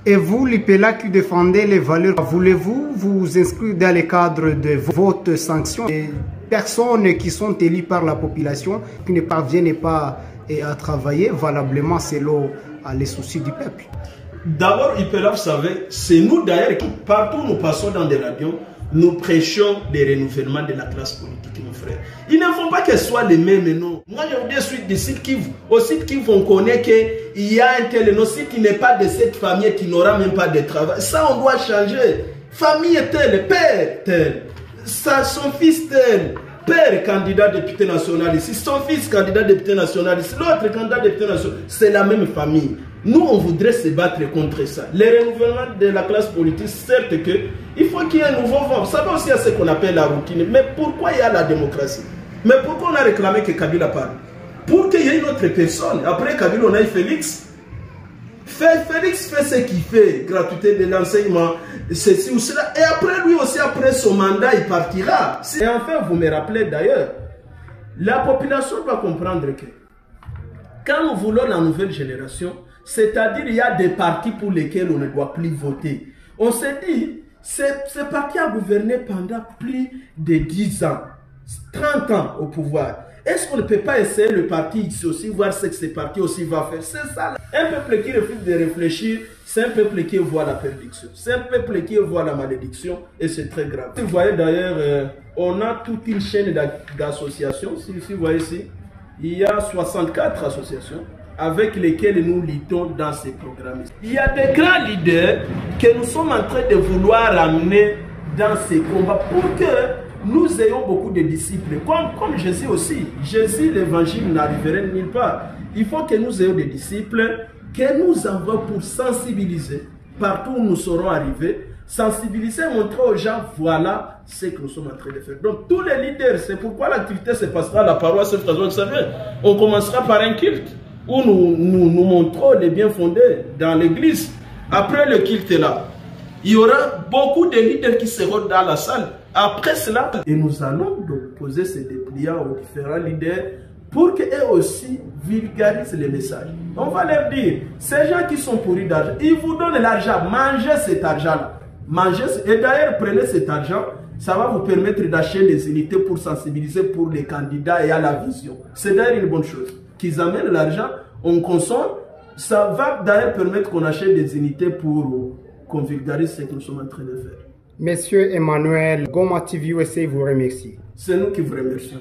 Et vous, l'IPELA qui défendez les valeurs, voulez-vous vous inscrire dans le cadre de votre sanction des personnes qui sont élues par la population, qui ne parviennent pas à travailler valablement selon les soucis du peuple? D'abord, IPELA, vous savez, c'est nous d'ailleurs, partout où nous passons dans des radios, nous prêchons des renouvellements de la classe politique, mon frère. Il ne faut pas qu'elles soient les mêmes, non. Moi, je vous dis suite du site Kivu. Au site Kivu, on connaît qu'il y a un tel, non, si qui n'est pas de cette famille, qui n'aura même pas de travail. Ça, on doit changer. Famille telle, père tel, ça, son fils tel. Père candidat député national ici, son fils candidat député national ici, l'autre candidat député national, c'est la même famille. Nous, on voudrait se battre contre ça. Les renouvellements de la classe politique, certes que il faut qu'il y ait un nouveau vent. Vous savez aussi à ce qu'on appelle la routine. Mais pourquoi il y a la démocratie? Mais pourquoi on a réclamé que Kabila parle? Pour qu'il y ait une autre personne. Après Kabila, on a eu Félix. Félix fait ce qu'il fait, gratuité de l'enseignement, ceci ou cela. Et après lui aussi, après son mandat, il partira. Et enfin, vous me rappelez d'ailleurs, la population doit comprendre que quand nous voulons la nouvelle génération, c'est-à-dire il y a des partis pour lesquels on ne doit plus voter. On s'est dit, ce parti a gouverné pendant plus de 10 ans, 30 ans au pouvoir. Est-ce qu'on ne peut pas essayer le parti X aussi, voir ce que ce parti aussi va faire? C'est ça. Un peuple qui refuse de réfléchir, c'est un peuple qui voit la perdition. C'est un peuple qui voit la malédiction et c'est très grave. Vous voyez d'ailleurs, on a toute une chaîne d'associations. Si vous voyez ici, il y a 64 associations avec lesquelles nous luttons dans ces programmes. Il y a des grands leaders que nous sommes en train de vouloir amener dans ces combats pour que nous ayons beaucoup de disciples. Comme Jésus aussi. Jésus, l'évangile n'arriverait nulle part. Il faut que nous ayons des disciples que nous envoyons pour sensibiliser partout où nous serons arrivés. Sensibiliser, montrer aux gens, voilà ce que nous sommes en train de faire. Donc tous les leaders, c'est pourquoi l'activité se passera à la paroisse. Vous savez, on commencera par un culte où nous montrons les biens fondés dans l'église. Après le culte là, il y aura beaucoup de leaders qui seront dans la salle. Après cela, et nous allons donc poser ces dépliants aux différents leaders pour qu'eux aussi vulgarisent les messages. On va leur dire, ces gens qui sont pourris d'argent, ils vous donnent l'argent, mangez cet argent-là. Mangez, et d'ailleurs, prenez cet argent, ça va vous permettre d'acheter des unités pour sensibiliser pour les candidats et à la vision. C'est d'ailleurs une bonne chose. Qu'ils amènent l'argent, on consomme, ça va d'ailleurs permettre qu'on achète des unités pour qu'on vulgarise ce que nous sommes en train de faire. Monsieur Emmanuel, Goma TV USA vous remercie. C'est nous qui vous remercions.